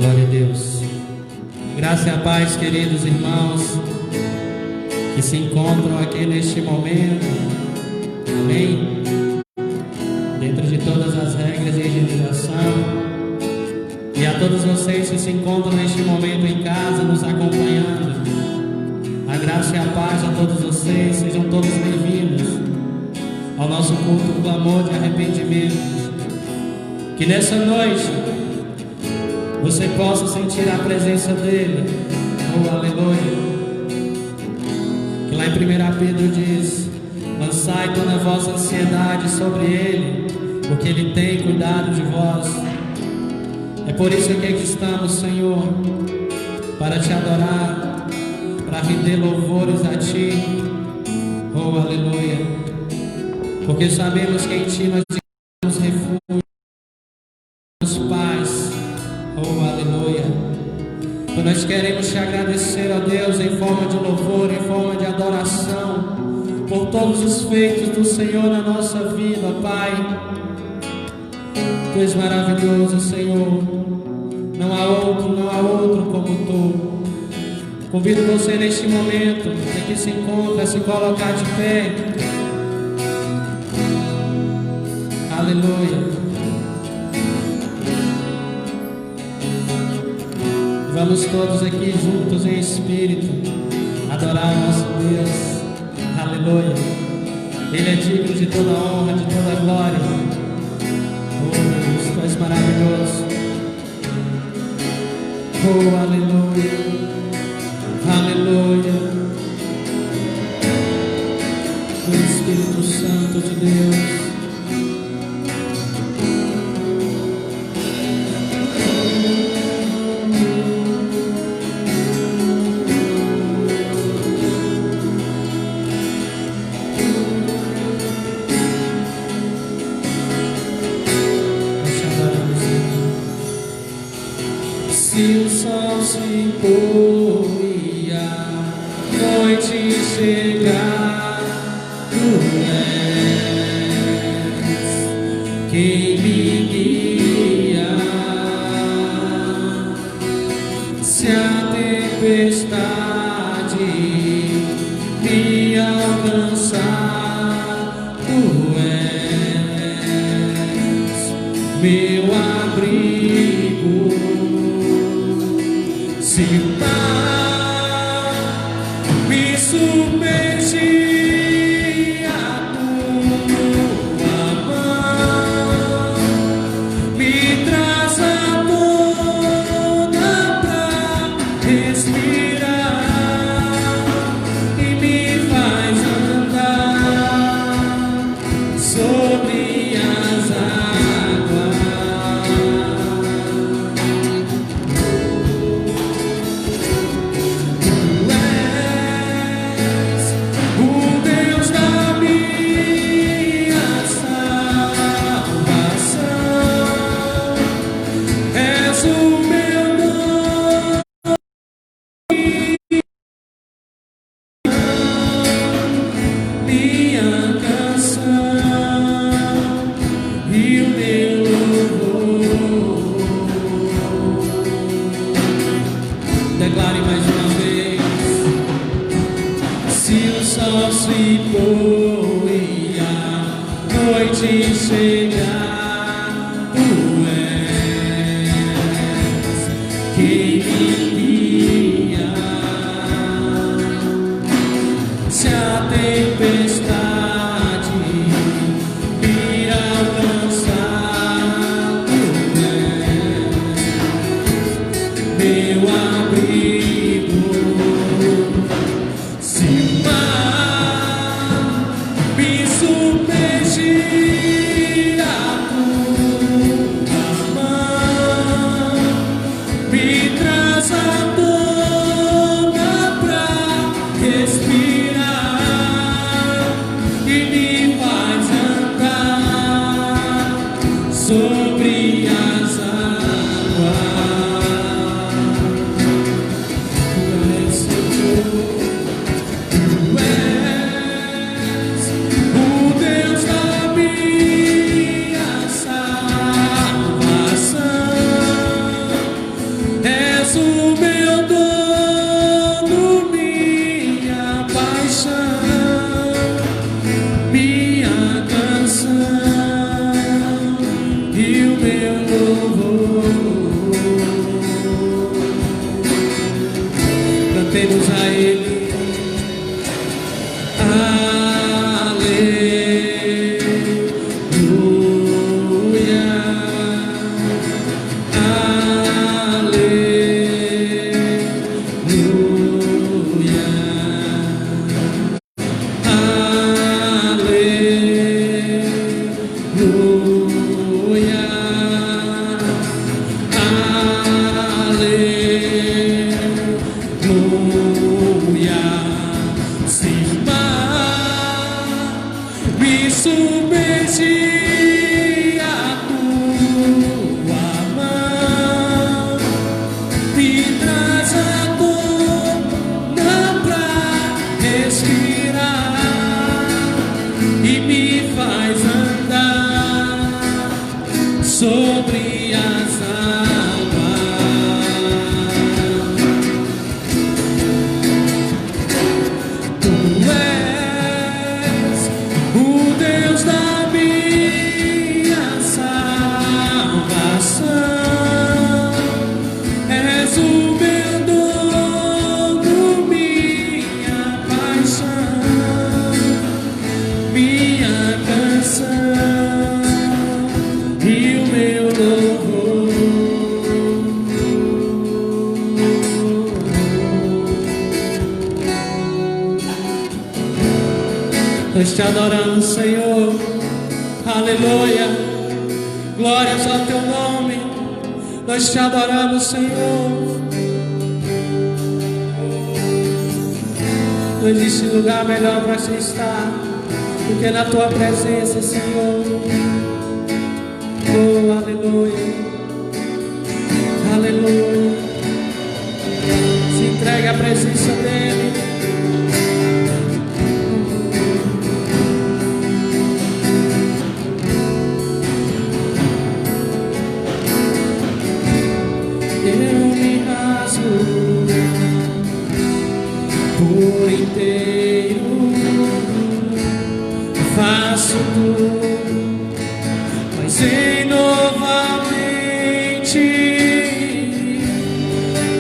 Glória a Deus. Graça e a paz, queridos irmãos que se encontram aqui neste momento. Amém? Dentro de todas as regras de higienização. E a todos vocês que se encontram neste momento em casa, nos acompanhando. A graça e a paz a todos vocês. Sejam todos bem-vindos ao nosso culto clamor de arrependimento. Que nessa noite você possa sentir a presença dele. Oh, aleluia. Que lá em 1 Pedro diz: lançai toda a vossa ansiedade sobre ele, porque ele tem cuidado de vós. É por isso que aqui estamos, Senhor, para te adorar, para render louvores a ti. Oh, aleluia. Porque sabemos que em ti nós temos refúgio, paz. Oh, aleluia. Então nós queremos te agradecer, ó Deus, em forma de louvor, em forma de adoração, por todos os feitos do Senhor na nossa vida, Pai. Tu és maravilhoso, Senhor. Não há outro como tu. Convido você neste momento, que se encontra, a se colocar de pé. Aleluia. Vamos todos aqui juntos em espírito adorar o nosso Deus. Aleluia. Ele é digno de toda honra, de toda glória. Oh, Deus, tu és maravilhoso. Oh, aleluia. Aleluia. O Espírito Santo de Deus. Se o sol se pôr e a noite chegar, tu és quem me guia. Se a tempestade me alcançar, tu és meu abrigo. Se o mar me submergir, a tua mão me traz à tona pra respirar e me faz andar sobre as águas. Declare mais uma vez. Se o sol se pôr e a noite chegar, tu és quem me guia. Se a tempestade me alcançar, tu és meu abrigo. Se o mar me submergir, a tua mão me traz Servimos a Ele. Sobre as águas, Tu és o Deus da minha salvação, és o meu dono, minha paixão, minha canção. Nós te adoramos, Senhor, aleluia, glórias ao teu nome, nós te adoramos, Senhor. Não existe lugar melhor para se estar do que na tua presença, Senhor. Oh, aleluia, aleluia, se entregue à presença dEle. Por inteiro faço tudo, mas em novamente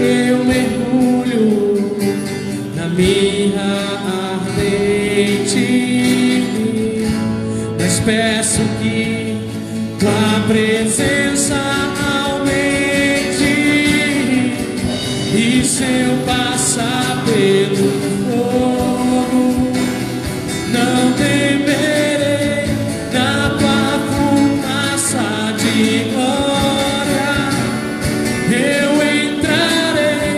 eu mergulho na minha ardente, mas peço que tua presença aumente, e se eu passar pelo fogo, não temerei, na tua fumaça de glória eu entrarei,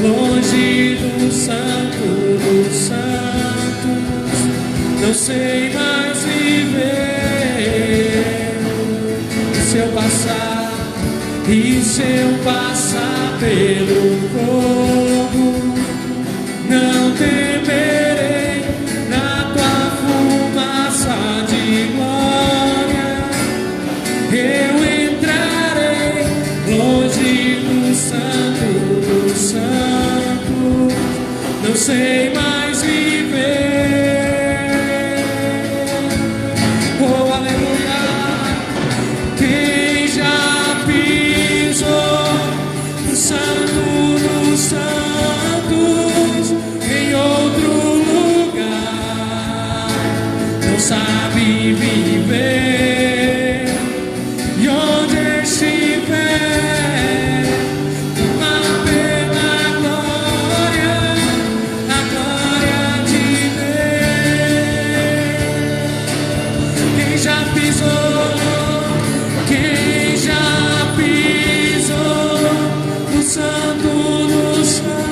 longe do santo dos santos, não sei mais viver. E se eu passar pelo fogo, não temerei, na tua fumaça de glória eu entrarei, longe do santo dos santos, não sei mais viver. Oh, aleluia. Quem já pisou no santo dos santos em outro lugar não sabe viver, e onde estiver vale a pena a glória de Deus. Quem já pisou, quem já pisou no santo dos santos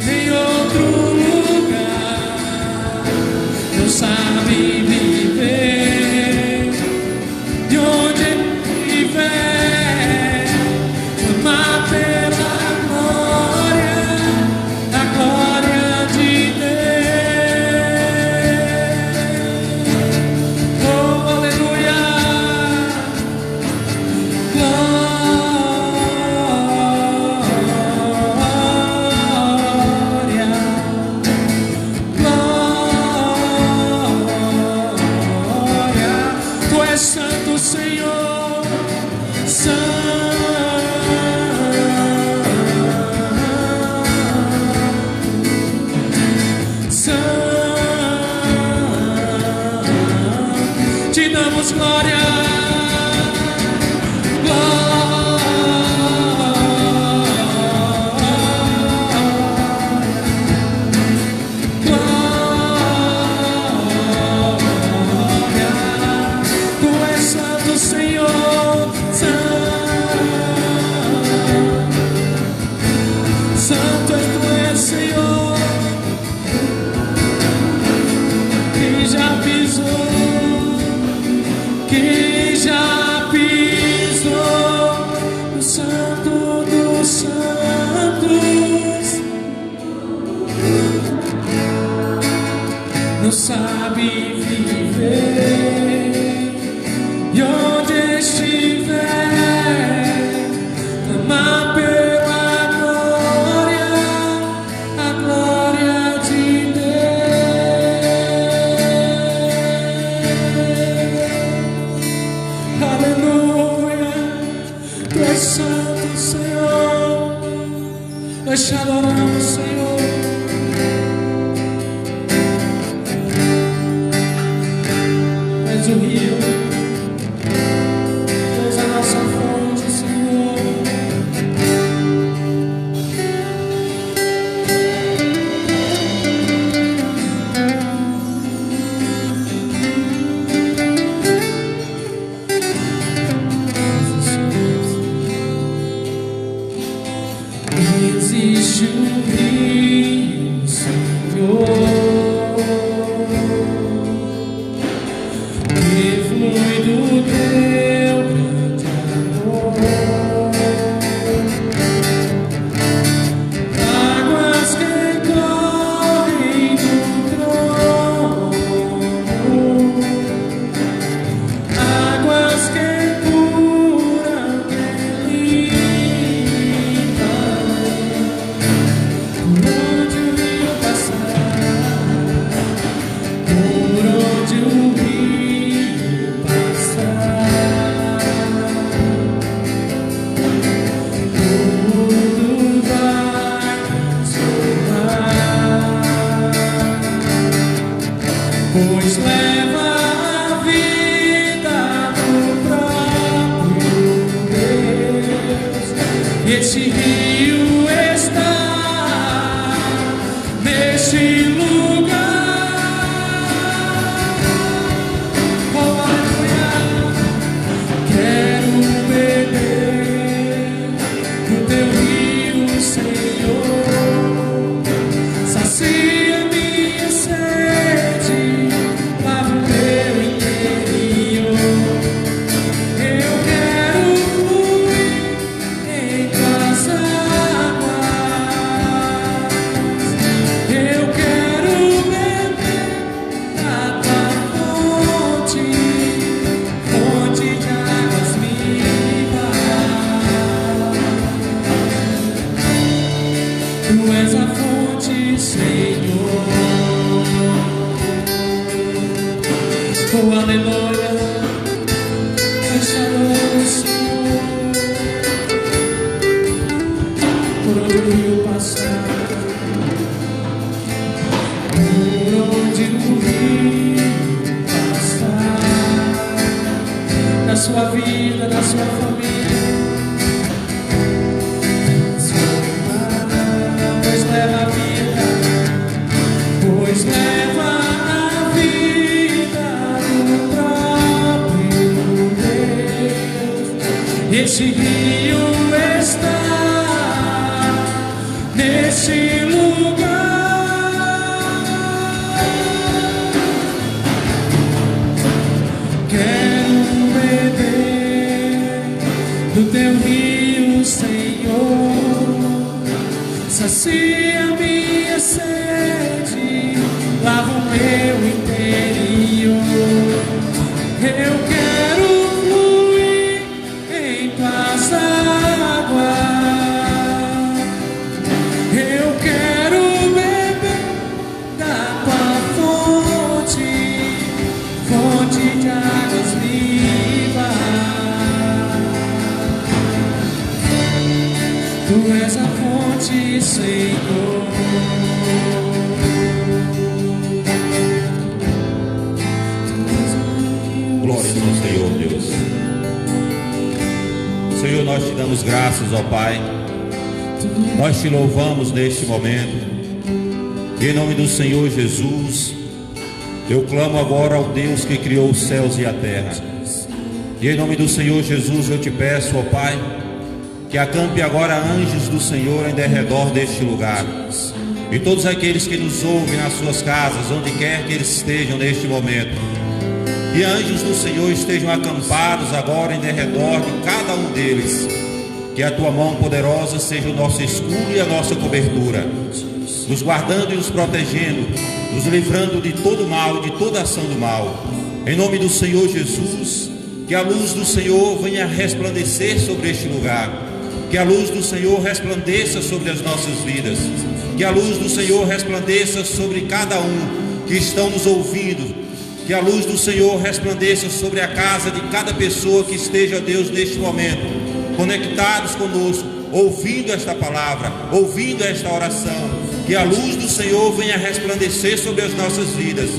em outro lugar não sabe viver. Sentimos glória. Sabe viver e onde estiver, clamar pela glória, a glória de Deus. Aleluia, Tu és santo, Senhor. Nós te adoramos, Senhor. O rio, Deus é a nossa fonte, Senhor. Existe um rio, Senhor, do teu grande amor, águas que correm do trono, águas que curam, que limpam, por onde o rio passar, por onde o rio pois leva a vida do próprio Deus. Esse rio está neste lugar. Oh, aleluia. Quero beber do teu rio, Senhor. Sacia minha sede, lava o meu interior. Eu quero fluir em tuas águas. Eu quero beber da tua fonte, fonte de águas vivas. Tu és a fonte, Senhor. Oh, aleluia, nós te adoramos, Senhor. Por onde o rio passar, por onde o rio passar, na sua vida, na sua família, pois leva a vida, pois leva a vida do próprio Deus. Esse rio está nesse lugar. Quero beber do teu rio, Senhor. Sacia minha sede, lava o meu interior. Eu quero fluir em tuas águas. Eu quero beber da tua fonte, fonte de águas vivas. Tu és a fonte, Senhor. Glória a Deus. Senhor Deus. Senhor, nós te damos graças, ó Pai. Nós te louvamos neste momento. Em nome do Senhor Jesus, eu clamo agora ao Deus que criou os céus e a terra. E em nome do Senhor Jesus eu te peço, ó Pai, que acampe agora anjos do Senhor em derredor deste lugar. E todos aqueles que nos ouvem nas suas casas, onde quer que eles estejam neste momento. E anjos do Senhor estejam acampados agora em derredor de cada um deles. Que a tua mão poderosa seja o nosso escudo e a nossa cobertura, nos guardando e nos protegendo, nos livrando de todo mal, de toda ação do mal. Em nome do Senhor Jesus, que a luz do Senhor venha resplandecer sobre este lugar. Que a luz do Senhor resplandeça sobre as nossas vidas. Que a luz do Senhor resplandeça sobre cada um que estão nos ouvindo. Que a luz do Senhor resplandeça sobre a casa de cada pessoa que esteja, Deus, neste momento, conectados conosco, ouvindo esta palavra, ouvindo esta oração. Que a luz do Senhor venha resplandecer sobre as nossas vidas.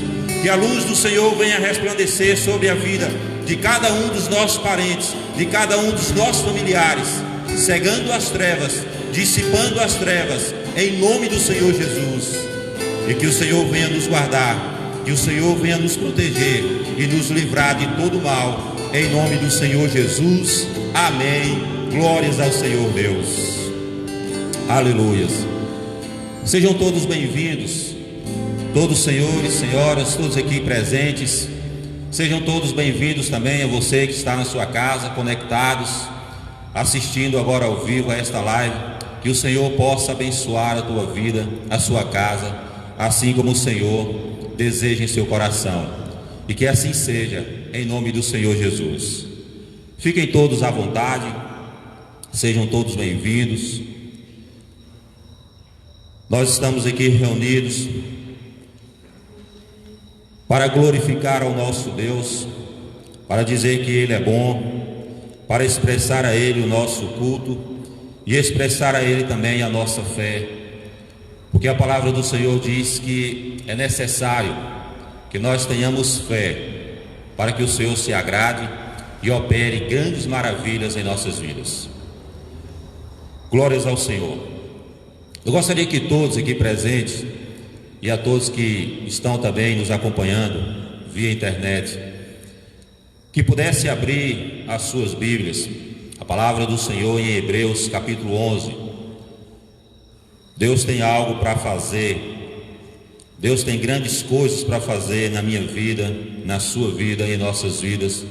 Que a luz do Senhor venha resplandecer sobre a vida de cada um dos nossos parentes, de cada um dos nossos familiares, cegando as trevas, dissipando as trevas, em nome do Senhor Jesus. E que o Senhor venha nos guardar, que o Senhor venha nos proteger e nos livrar de todo mal, em nome do Senhor Jesus. Amém. Glórias ao Senhor Deus. Aleluias. Sejam todos bem-vindos, todos senhores, senhoras, todos aqui presentes. Sejam todos bem-vindos também a você que está na sua casa, conectados, assistindo agora ao vivo a esta live. Que o Senhor possa abençoar a tua vida, a sua casa, assim como o Senhor deseja em seu coração. E que assim seja, em nome do Senhor Jesus. Fiquem todos à vontade, sejam todos bem-vindos. Nós estamos aqui reunidos para glorificar ao nosso Deus, para dizer que Ele é bom, para expressar a Ele o nosso culto e expressar a Ele também a nossa fé, porque a palavra do Senhor diz que é necessário que nós tenhamos fé para que o Senhor se agrade e opere grandes maravilhas em nossas vidas. Glórias ao Senhor. Eu gostaria que todos aqui presentes e a todos que estão também nos acompanhando via internet, que pudesse abrir as suas Bíblias, a palavra do Senhor em Hebreus capítulo 11. Deus tem algo para fazer, Deus tem grandes coisas para fazer na minha vida, na sua vida e em nossas vidas.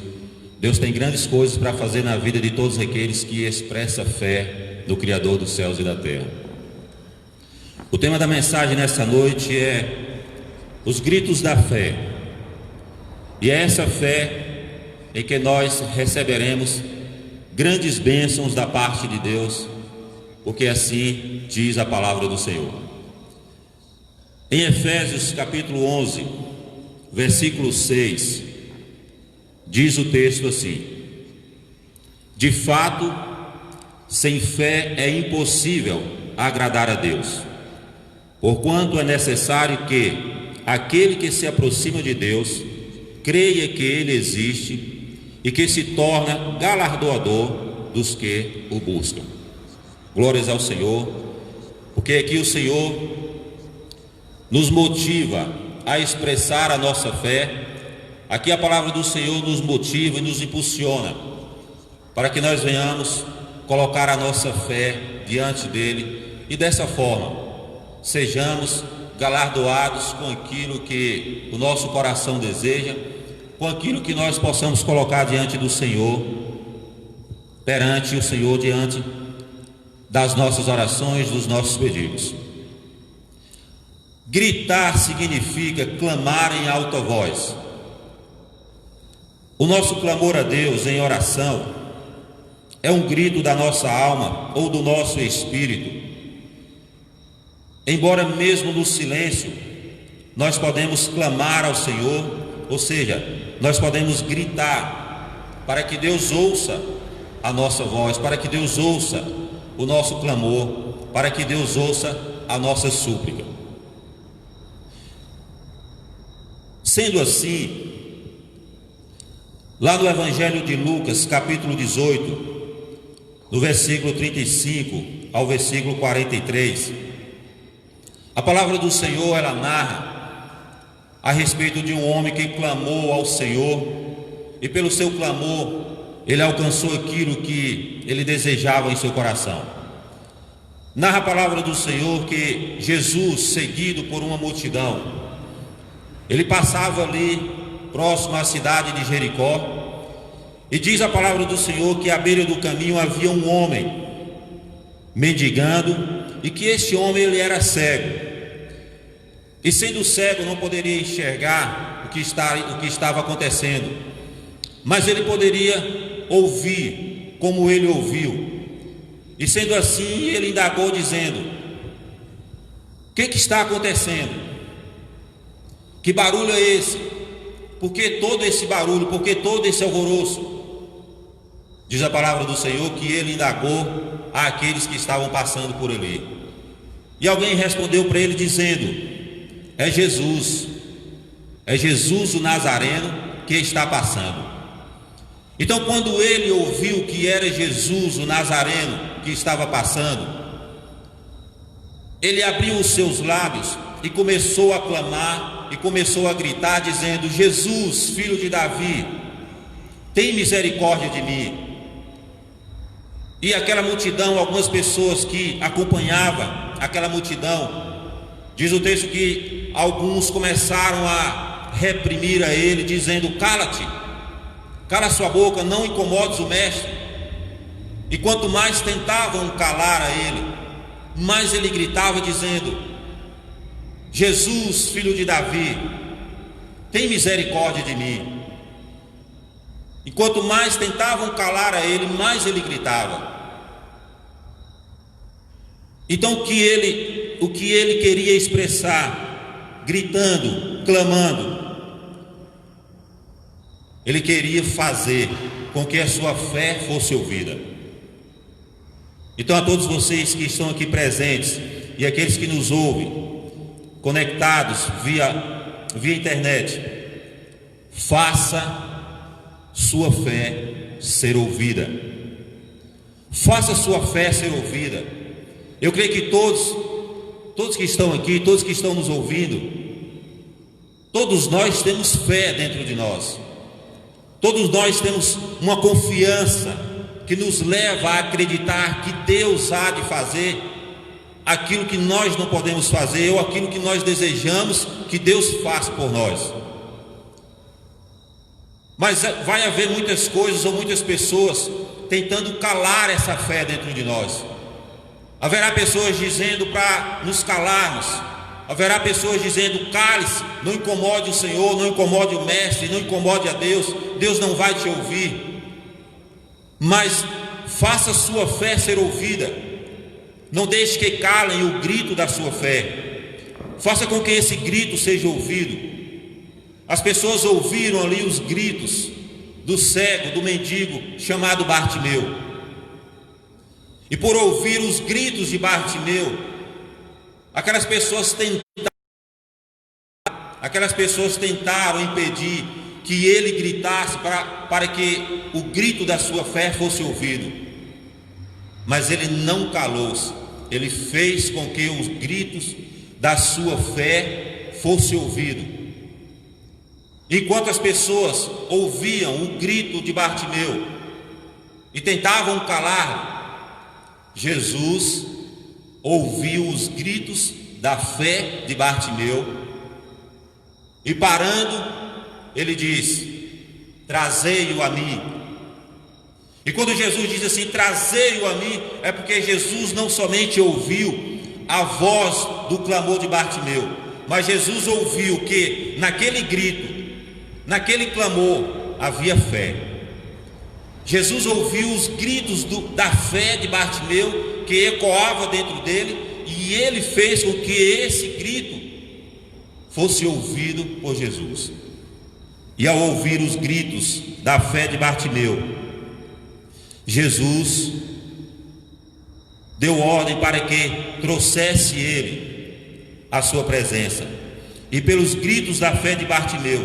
Deus tem grandes coisas para fazer na vida de todos aqueles que expressam fé no Criador dos céus e da terra. O tema da mensagem nessa noite é os gritos da fé. E é essa fé em que nós receberemos grandes bênçãos da parte de Deus, porque assim diz a palavra do Senhor. Em Efésios capítulo 11, versículo 6, diz o texto assim: de fato, sem fé é impossível agradar a Deus, porquanto é necessário que aquele que se aproxima de Deus creia que Ele existe e que se torna galardoador dos que o buscam. Glórias ao Senhor, porque aqui o Senhor nos motiva a expressar a nossa fé. Aqui a palavra do Senhor nos motiva e nos impulsiona para que nós venhamos colocar a nossa fé diante dele e dessa forma sejamos galardoados com aquilo que o nosso coração deseja, com aquilo que nós possamos colocar diante do Senhor, perante o Senhor, diante das nossas orações, dos nossos pedidos. Gritar significa clamar em alta voz. O nosso clamor a Deus em oração é um grito da nossa alma ou do nosso espírito. Embora mesmo no silêncio, nós podemos clamar ao Senhor, ou seja, nós podemos gritar para que Deus ouça a nossa voz, para que Deus ouça o nosso clamor, para que Deus ouça a nossa súplica. Sendo assim, Lá no Evangelho de Lucas, capítulo 18, do versículo 35 ao versículo 43, a palavra do Senhor, ela narra a respeito de um homem que clamou ao Senhor, e pelo seu clamor ele alcançou aquilo que ele desejava em seu coração. Narra a palavra do Senhor que Jesus, seguido por uma multidão, ele passava ali próximo à cidade de Jericó, e diz a palavra do Senhor que à beira do caminho havia um homem mendigando, e que este homem ele era cego, e sendo cego não poderia enxergar o que estava acontecendo, mas ele poderia ouvir como ele ouviu. E sendo assim, ele indagou dizendo: o que está acontecendo? Que barulho é esse? Por que todo esse barulho? Por que todo esse alvoroço? Diz a palavra do Senhor que ele indagou àqueles que estavam passando por ali. E alguém respondeu para ele dizendo: é Jesus o Nazareno que está passando. Então, quando ele ouviu que era Jesus o Nazareno que estava passando, ele abriu os seus lábios e começou a clamar e começou a gritar dizendo: Jesus, filho de Davi, tem misericórdia de mim. E aquela multidão, algumas pessoas que acompanhavam aquela multidão, diz o texto que alguns começaram a reprimir a ele, dizendo: cala-te, cala sua boca, não incomodes o mestre. E quanto mais tentavam calar a ele, mais ele gritava dizendo: Jesus, filho de Davi, tem misericórdia de mim. E quanto mais tentavam calar a ele, mais ele gritava. Então o que ele queria expressar, gritando, clamando, ele queria fazer com que a sua fé fosse ouvida. Então, a todos vocês que estão aqui presentes e aqueles que nos ouvem, conectados via internet, faça sua fé ser ouvida. Faça sua fé ser ouvida. Eu creio que todos que estão aqui, todos que estão nos ouvindo, todos nós temos fé dentro de nós. Todos nós temos uma confiança que nos leva a acreditar que Deus há de fazer aquilo que nós não podemos fazer, ou aquilo que nós desejamos que Deus faça por nós. Mas vai haver muitas coisas ou muitas pessoas tentando calar essa fé dentro de nós. Haverá pessoas dizendo para nos calarmos. Haverá pessoas dizendo: cale-se, não incomode o Senhor, não incomode o mestre, não incomode a Deus, Deus não vai te ouvir. Mas faça sua fé ser ouvida. Não deixe que calem o grito da sua fé. Faça com que esse grito seja ouvido. As pessoas ouviram ali os gritos do cego, do mendigo chamado Bartimeu. E por ouvir os gritos de Bartimeu, aquelas pessoas tentaram impedir que ele gritasse para que o grito da sua fé fosse ouvido. Mas ele não calou-se. Ele fez com que os gritos da sua fé fossem ouvidos. Enquanto as pessoas ouviam o grito de Bartimeu e tentavam calar, Jesus ouviu os gritos da fé de Bartimeu e, parando, ele diz: trazei-o a mim. E quando Jesus diz assim, trazei-o a mim, é porque Jesus não somente ouviu a voz do clamor de Bartimeu, mas Jesus ouviu que naquele grito, naquele clamor, havia fé. Jesus ouviu os gritos da fé de Bartimeu que ecoava dentro dele, e ele fez com que esse grito fosse ouvido por Jesus. E ao ouvir os gritos da fé de Bartimeu, Jesus deu ordem para que trouxesse ele à sua presença. E pelos gritos da fé de Bartimeu,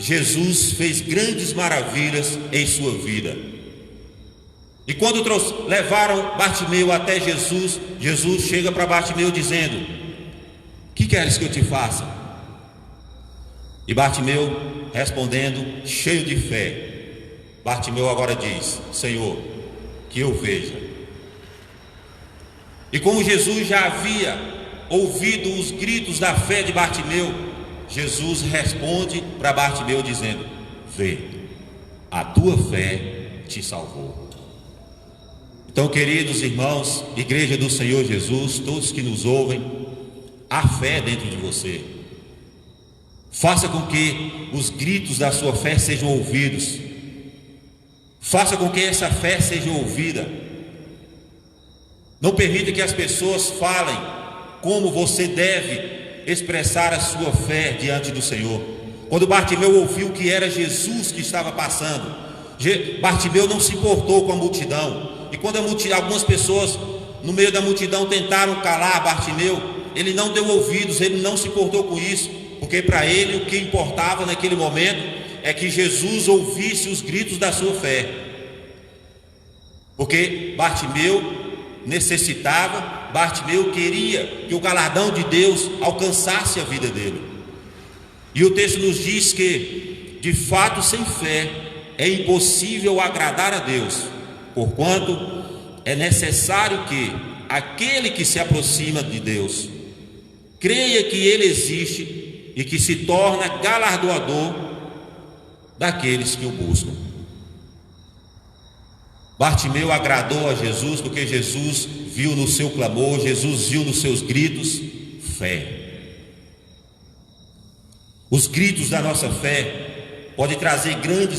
Jesus fez grandes maravilhas em sua vida. E quando levaram Bartimeu até Jesus, Jesus chega para Bartimeu dizendo: que queres que eu te faça? E Bartimeu respondendo, cheio de fé, Bartimeu agora diz: Senhor, que eu veja. E como Jesus já havia ouvido os gritos da fé de Bartimeu, Jesus responde para Bartimeu dizendo: vê, a tua fé te salvou. Então, queridos irmãos, igreja do Senhor Jesus, todos que nos ouvem, há fé dentro de você. Faça com que os gritos da sua fé sejam ouvidos. Faça com que essa fé seja ouvida. Não permita que as pessoas falem como você deve expressar a sua fé diante do Senhor. Quando Bartimeu ouviu que era Jesus que estava passando, Bartimeu não se importou com a multidão. E quando algumas pessoas no meio da multidão tentaram calar Bartimeu, ele não deu ouvidos, ele não se importou com isso, porque para ele o que importava naquele momento é que Jesus ouvisse os gritos da sua fé. Porque Bartimeu necessitava, Bartimeu queria que o galardão de Deus alcançasse a vida dele. E o texto nos diz que, de fato, sem fé é impossível agradar a Deus, porquanto é necessário que aquele que se aproxima de Deus creia que Ele existe e que se torna galardoador daqueles que o buscam. Bartimeu agradou a Jesus porque Jesus viu no seu clamor, Jesus viu nos seus gritos fé. Os gritos da nossa fé podem trazer grande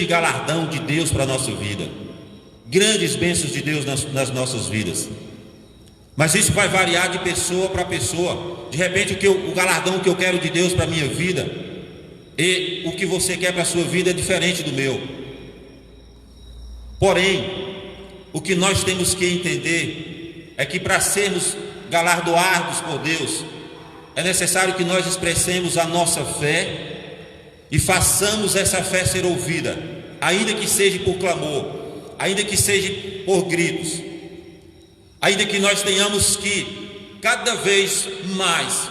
galardão de Deus para a nossa vida, grandes bênçãos de Deus nas nossas vidas. Mas isso vai variar de pessoa para pessoa. De repente o galardão que eu quero de Deus para a minha vida e o que você quer para a sua vida é diferente do meu. Porém, o que nós temos que entender é que para sermos galardoados por Deus, é necessário que nós expressemos a nossa fé e façamos essa fé ser ouvida, ainda que seja por clamor, ainda que seja por gritos, ainda que nós tenhamos que cada vez mais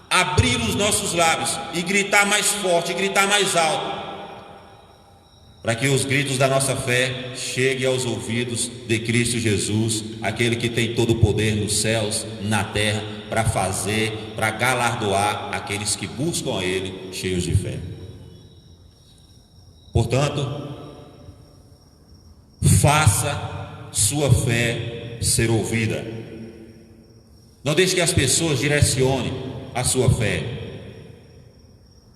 abrir os nossos lábios e gritar mais forte, gritar mais alto, para que os gritos da nossa fé cheguem aos ouvidos de Cristo Jesus, aquele que tem todo o poder nos céus, na terra, para galardoar aqueles que buscam a Ele cheios de fé. Portanto, faça sua fé ser ouvida. Não deixe que as pessoas direcionem a sua fé.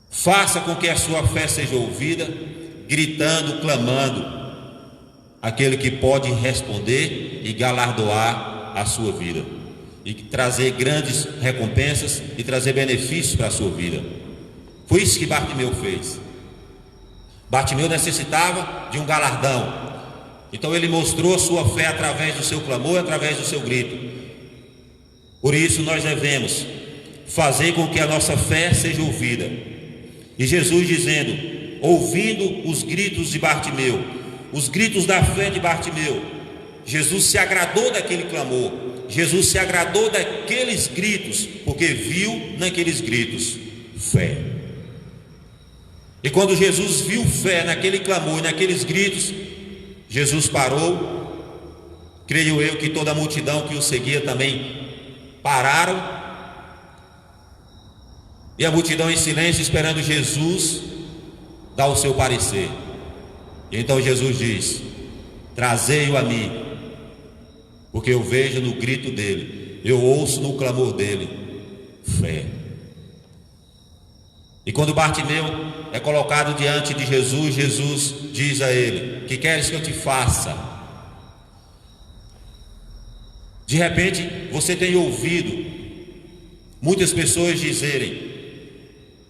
Faça com que a sua fé seja ouvida, gritando, clamando, aquele que pode responder e galardoar a sua vida, e trazer grandes recompensas e trazer benefícios para a sua vida. Foi isso que Bartimeu fez. Bartimeu necessitava de um galardão, então ele mostrou a sua fé através do seu clamor, através do seu grito. Por isso nós devemos fazer com que a nossa fé seja ouvida. E Jesus dizendo, ouvindo os gritos de Bartimeu, os gritos da fé de Bartimeu, Jesus se agradou daquele clamor, Jesus se agradou daqueles gritos, porque viu naqueles gritos fé. E quando Jesus viu fé naquele clamor e naqueles gritos, Jesus parou. Creio eu que toda a multidão que o seguia também pararam, e a multidão em silêncio esperando Jesus dar o seu parecer. E então Jesus diz: trazei-o a mim, porque eu vejo no grito dele, eu ouço no clamor dele fé. E quando Bartimeu é colocado diante de Jesus, Jesus diz a ele: que queres que eu te faça? De repente você tem ouvido muitas pessoas dizerem: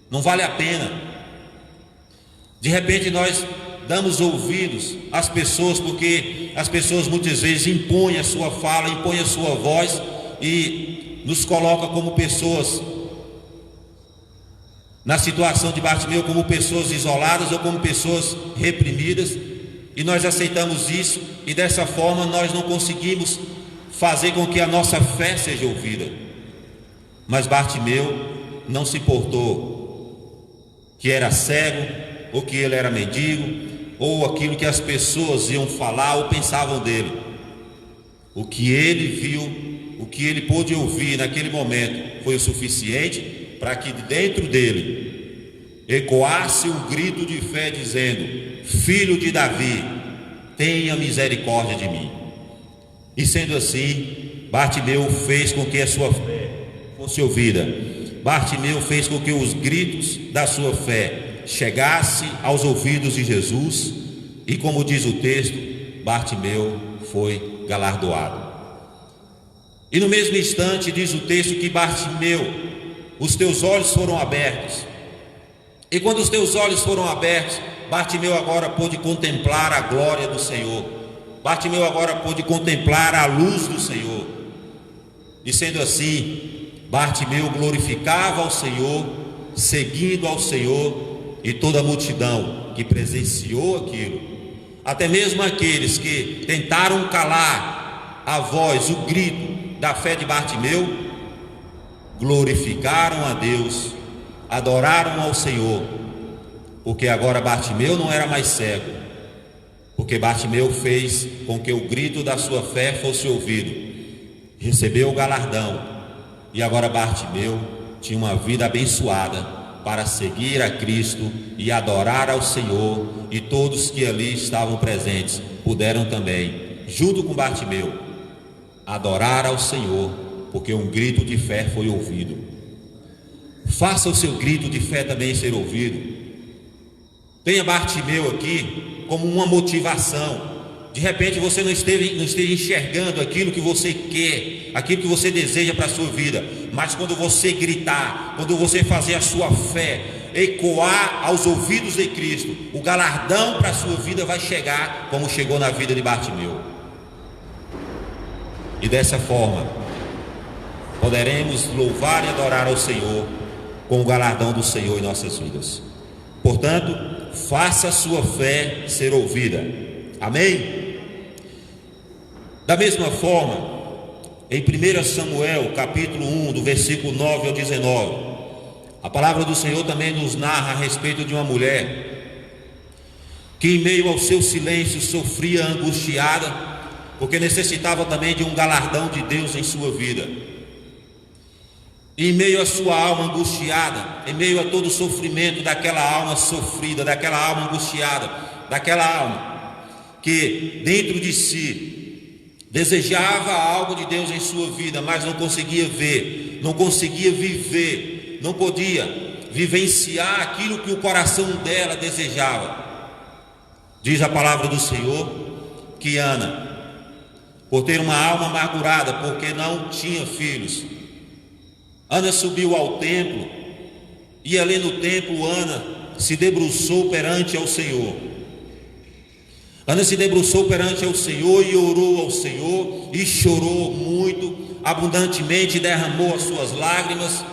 não vale a pena. De repente nós damos ouvidos às pessoas, porque as pessoas muitas vezes impõem a sua fala, impõem a sua voz e nos colocam como pessoas na situação de Bartimeu como pessoas isoladas ou como pessoas reprimidas, e nós aceitamos isso, e dessa forma nós não conseguimos fazer com que a nossa fé seja ouvida. Mas Bartimeu não se importou que era cego, ou que ele era mendigo, ou aquilo que as pessoas iam falar ou pensavam dele. O que ele viu, o que ele pôde ouvir naquele momento foi o suficiente para que dentro dele ecoasse um grito de fé dizendo: Filho de Davi, tenha misericórdia de mim. E sendo assim, Bartimeu fez com que a sua fé fosse ouvida. Bartimeu fez com que os gritos da sua fé chegassem aos ouvidos de Jesus, e como diz o texto, Bartimeu foi galardoado. E no mesmo instante diz o texto que Bartimeu, os teus olhos foram abertos. E quando os teus olhos foram abertos, Bartimeu agora pôde contemplar a glória do Senhor. Bartimeu agora pôde contemplar a luz do Senhor. E sendo assim, Bartimeu glorificava ao Senhor, seguindo ao Senhor, e toda a multidão que presenciou aquilo, até mesmo aqueles que tentaram calar a voz, o grito da fé de Bartimeu, glorificaram a Deus, adoraram ao Senhor, porque agora Bartimeu não era mais cego, porque Bartimeu fez com que o grito da sua fé fosse ouvido, recebeu o galardão, e agora Bartimeu tinha uma vida abençoada para seguir a Cristo e adorar ao Senhor, e todos que ali estavam presentes puderam também, junto com Bartimeu, adorar ao Senhor, porque um grito de fé foi ouvido. Faça o seu grito de fé também ser ouvido. Tenha Bartimeu aqui como uma motivação. De repente você não esteja enxergando aquilo que você quer, aquilo que você deseja para a sua vida, mas quando você gritar, quando você fazer a sua fé ecoar aos ouvidos de Cristo, o galardão para a sua vida vai chegar como chegou na vida de Bartimeu. E dessa forma poderemos louvar e adorar ao Senhor com o galardão do Senhor em nossas vidas. Portanto, faça a sua fé ser ouvida. Amém? Da mesma forma, em 1 Samuel, capítulo 1, do versículo 9 ao 19, a palavra do Senhor também nos narra a respeito de uma mulher que em meio ao seu silêncio sofria angustiada, porque necessitava também de um galardão de Deus em sua vida. Em meio à sua alma angustiada, em meio a todo o sofrimento daquela alma sofrida, daquela alma angustiada, daquela alma que dentro de si desejava algo de Deus em sua vida, mas não conseguia ver, não conseguia viver, não podia vivenciar aquilo que o coração dela desejava. Diz a palavra do Senhor que Ana, por ter uma alma amargurada, porque não tinha filhos, Ana subiu ao templo, e ali no templo Ana se debruçou perante ao Senhor. Ana se debruçou perante ao Senhor e orou ao Senhor, e chorou muito, abundantemente derramou as suas lágrimas,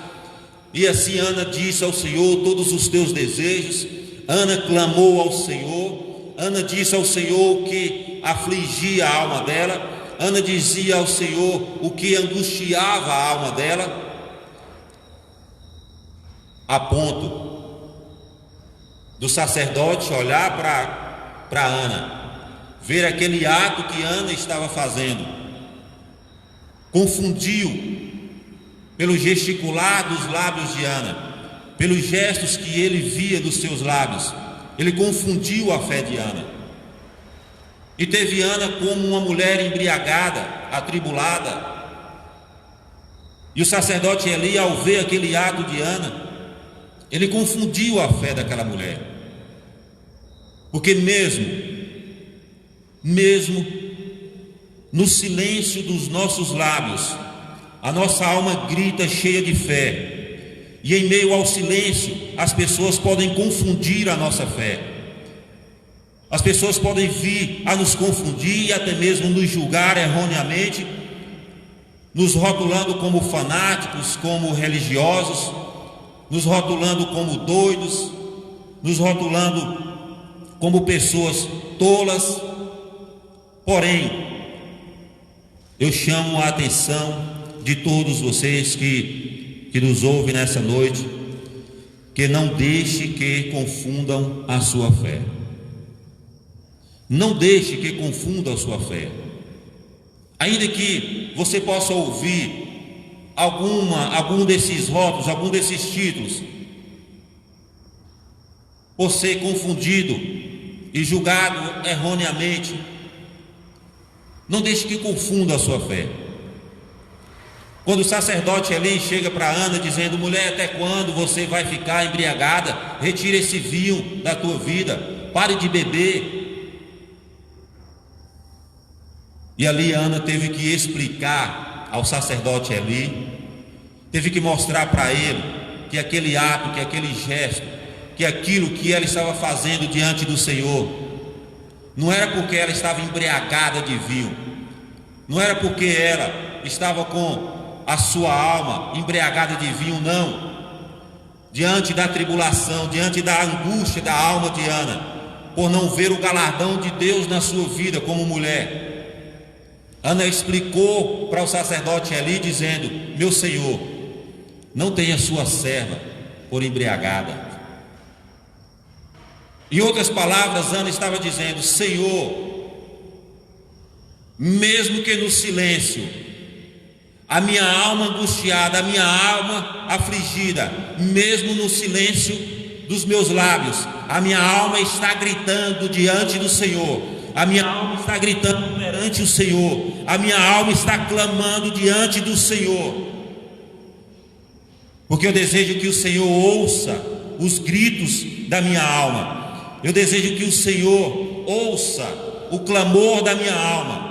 e assim Ana disse ao Senhor todos os teus desejos. Ana clamou ao Senhor, Ana disse ao Senhor o que afligia a alma dela, Ana dizia ao Senhor o que angustiava a alma dela, a ponto do sacerdote olhar para Ana, ver aquele ato que Ana estava fazendo, confundiu pelo gesticular dos lábios de Ana, pelos gestos que ele via dos seus lábios, ele confundiu a fé de Ana, e teve Ana como uma mulher embriagada, atribulada. E o sacerdote Eli, ao ver aquele ato de Ana, ele confundiu a fé daquela mulher, porque mesmo no silêncio dos nossos lábios, a nossa alma grita cheia de fé, e em meio ao silêncio as pessoas podem confundir a nossa fé, as pessoas podem vir a nos confundir e até mesmo nos julgar erroneamente, nos rotulando como fanáticos, como religiosos, nos rotulando como doidos, nos rotulando como pessoas tolas. Porém, eu chamo a atenção de todos vocês que nos ouvem nessa noite, que não deixe que confundam a sua fé. Não deixe que confundam a sua fé. Ainda que você possa ouvir algum desses rótulos, algum desses títulos, por ser confundido e julgado erroneamente, não deixe que confunda a sua fé. Quando o sacerdote ali chega para Ana dizendo: mulher, até quando você vai ficar embriagada? Retira esse vinho da tua vida, pare de beber. E ali Ana teve que explicar ao sacerdote ali, teve que mostrar para ele que aquele ato, que aquele gesto, que aquilo que ela estava fazendo diante do Senhor, não era porque ela estava embriagada de vinho, não era porque ela estava com a sua alma embriagada de vinho, não. Diante da tribulação, diante da angústia da alma de Ana, por não ver o galardão de Deus na sua vida como mulher, Ana explicou para o sacerdote ali, dizendo: meu Senhor, não tenha sua serva por embriagada. Em outras palavras, Ana estava dizendo: Senhor, mesmo que no silêncio, a minha alma angustiada, a minha alma afligida, mesmo no silêncio dos meus lábios, a minha alma está gritando diante do Senhor, a minha alma está gritando perante o Senhor, a minha alma está clamando diante do Senhor, porque eu desejo que o Senhor ouça os gritos da minha alma, eu desejo que o Senhor ouça o clamor da minha alma.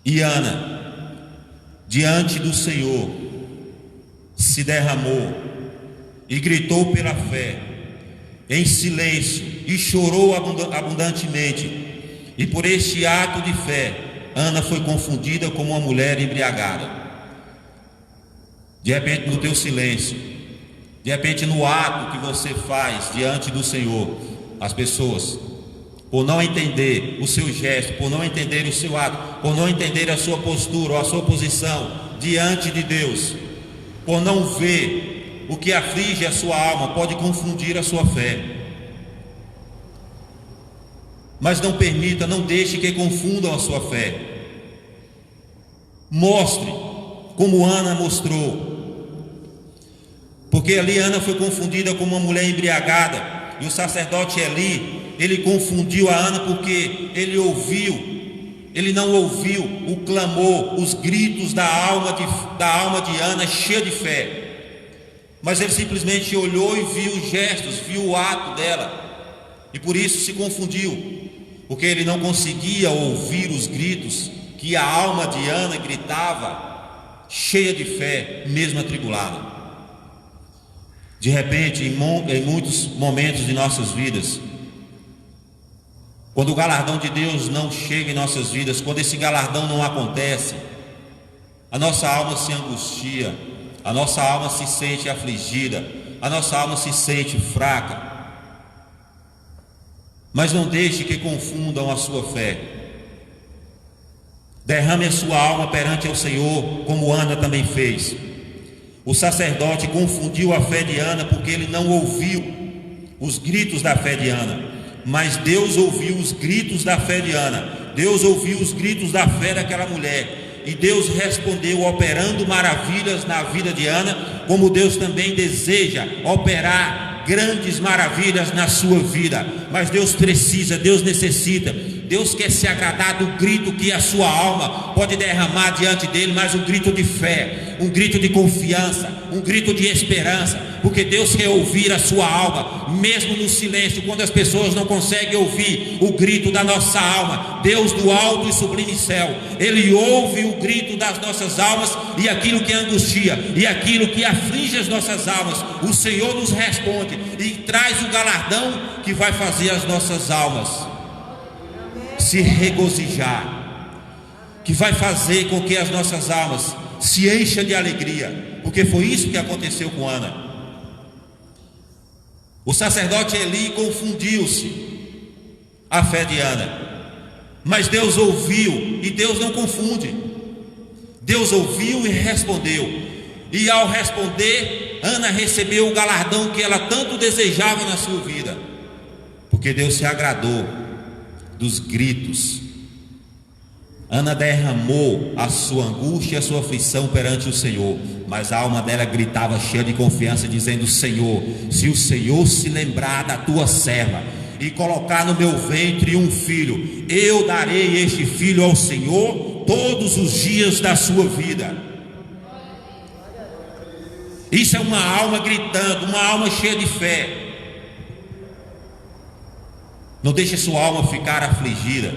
E Ana, diante do Senhor, se derramou e gritou pela fé, em silêncio, e chorou abundantemente. E por este ato de fé, Ana foi confundida como uma mulher embriagada. De repente, no teu silêncio, de repente, no ato que você faz diante do Senhor, as pessoas, por não entender o seu gesto, por não entender o seu ato, por não entender a sua postura ou a sua posição diante de Deus, por não ver o que aflige a sua alma, pode confundir a sua fé. Mas não permita, não deixe que confundam a sua fé. Mostre como Ana mostrou, porque ali Ana foi confundida como uma mulher embriagada, e o sacerdote Eli, ele confundiu a Ana porque ele não ouviu o clamor, os gritos da alma de Ana cheia de fé, mas ele simplesmente olhou e viu os gestos, viu o ato dela, e por isso se confundiu, porque ele não conseguia ouvir os gritos que a alma de Ana gritava, cheia de fé, mesmo atribulada. De repente, em muitos momentos de nossas vidas, quando o galardão de Deus não chega em nossas vidas, quando esse galardão não acontece, a nossa alma se angustia, a nossa alma se sente afligida, a nossa alma se sente fraca. Mas não deixe que confundam a sua fé. Derrame a sua alma perante o Senhor, como Ana também fez. O sacerdote confundiu a fé de Ana porque ele não ouviu os gritos da fé de Ana, mas Deus ouviu os gritos da fé de Ana. Deus ouviu os gritos da fé daquela mulher, e Deus respondeu operando maravilhas na vida de Ana, como Deus também deseja operar grandes maravilhas na sua vida. Mas Deus precisa, Deus necessita, Deus quer se agradar do grito que a sua alma pode derramar diante dele, mas um grito de fé, um grito de confiança, um grito de esperança, porque Deus quer ouvir a sua alma, mesmo no silêncio, quando as pessoas não conseguem ouvir o grito da nossa alma. Deus do alto e sublime céu, Ele ouve o grito das nossas almas, e aquilo que angustia, e aquilo que aflige as nossas almas, o Senhor nos responde e traz o galardão que vai fazer as nossas almas se regozijar, que vai fazer com que as nossas almas se encham de alegria, porque porque foi isso que aconteceu com Ana. O sacerdote Eli confundiu-se a fé de Ana, mas Deus ouviu, e Deus não confunde. Deus ouviu e respondeu, e ao responder, Ana recebeu o galardão que ela tanto desejava na sua vida, porque Deus se agradou dos gritos. Ana derramou a sua angústia e a sua aflição perante o Senhor, mas a alma dela gritava cheia de confiança, dizendo: Senhor, se o Senhor se lembrar da tua serva e colocar no meu ventre um filho, eu darei este filho ao Senhor todos os dias da sua vida. Isso é uma alma gritando, uma alma cheia de fé. Não deixe sua alma ficar afligida.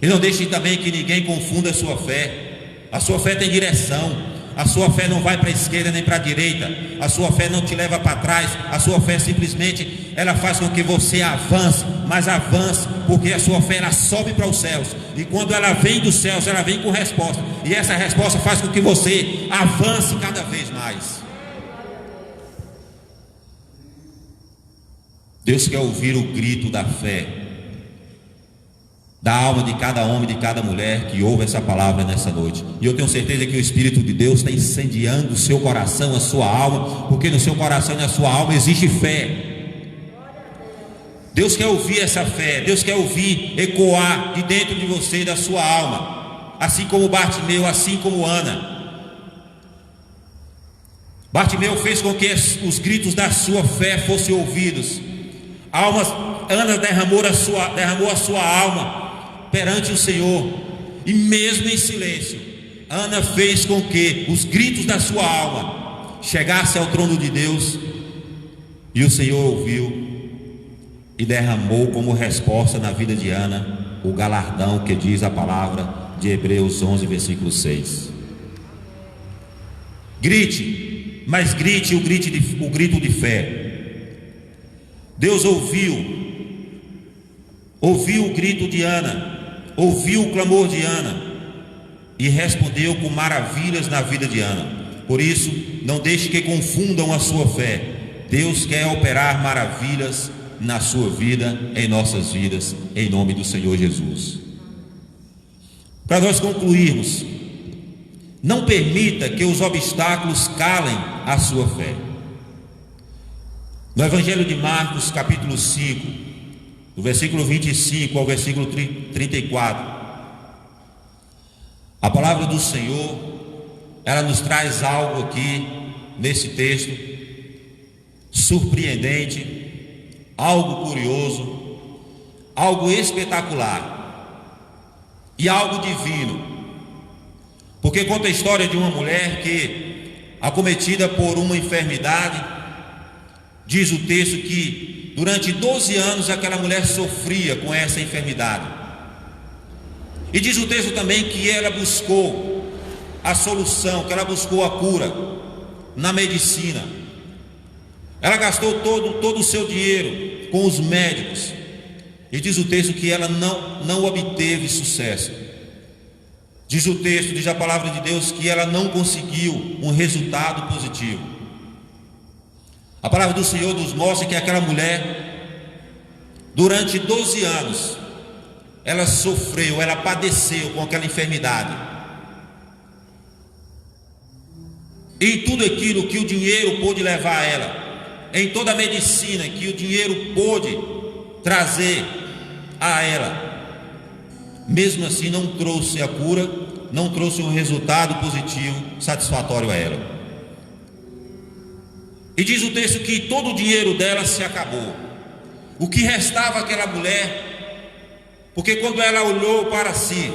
E não deixe também que ninguém confunda a sua fé. A sua fé tem direção. A sua fé não vai para a esquerda nem para a direita. A sua fé não te leva para trás. A sua fé simplesmente, ela faz com que você avance. Mas avance, porque a sua fé, ela sobe para os céus. E quando ela vem dos céus, ela vem com resposta. E essa resposta faz com que você avance cada vez mais. Deus quer ouvir o grito da fé da alma de cada homem, de cada mulher que ouve essa palavra nessa noite. E eu tenho certeza que o Espírito de Deus está incendiando o seu coração, a sua alma, porque no seu coração e na sua alma existe fé. Deus quer ouvir essa fé. Deus quer ouvir ecoar de dentro de você e da sua alma, assim como Bartimeu, assim como Ana. Bartimeu fez com que os gritos da sua fé fossem ouvidos. Ana derramou a sua alma perante o Senhor, e mesmo em silêncio, Ana fez com que os gritos da sua alma chegassem ao trono de Deus, e o Senhor ouviu e derramou como resposta na vida de Ana o galardão que diz a palavra de Hebreus 11, versículo 6. Grite, mas grite o grito de fé. Deus ouviu o grito de Ana, ouviu o clamor de Ana e respondeu com maravilhas na vida de Ana. Por isso, não deixe que confundam a sua fé. Deus quer operar maravilhas na sua vida, em nossas vidas, em nome do Senhor Jesus. Para nós concluirmos, não permita que os obstáculos calem a sua fé. No Evangelho de Marcos, capítulo 5, do versículo 25 ao versículo 34, a palavra do Senhor, ela nos traz algo aqui nesse texto surpreendente, algo curioso, algo espetacular e algo divino, porque conta a história de uma mulher que, acometida por uma enfermidade, diz o texto que durante 12 anos aquela mulher sofria com essa enfermidade. E diz o texto também que ela buscou a solução, que ela buscou a cura na medicina. Ela gastou todo o seu dinheiro com os médicos. E diz o texto que ela não obteve sucesso. Diz o texto, diz a palavra de Deus, que ela não conseguiu um resultado positivo. A palavra do Senhor nos mostra que aquela mulher, durante 12 anos, ela sofreu, ela padeceu com aquela enfermidade. Em tudo aquilo que o dinheiro pôde levar a ela, em toda a medicina que o dinheiro pôde trazer a ela, mesmo assim não trouxe a cura, não trouxe um resultado positivo, satisfatório a ela. E diz o texto que todo o dinheiro dela se acabou. O que restava àquela mulher, porque quando ela olhou para si,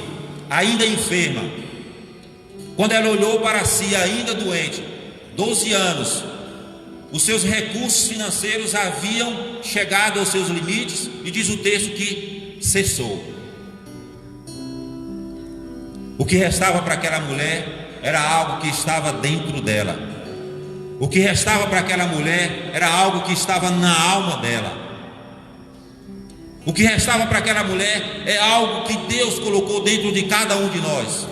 ainda enferma, quando ela olhou para si, ainda doente, 12 anos, os seus recursos financeiros haviam chegado aos seus limites, e diz o texto que cessou. O que restava para aquela mulher era algo que estava dentro dela. O que restava para aquela mulher era algo que estava na alma dela. O que restava para aquela mulher é algo que Deus colocou dentro de cada um de nós.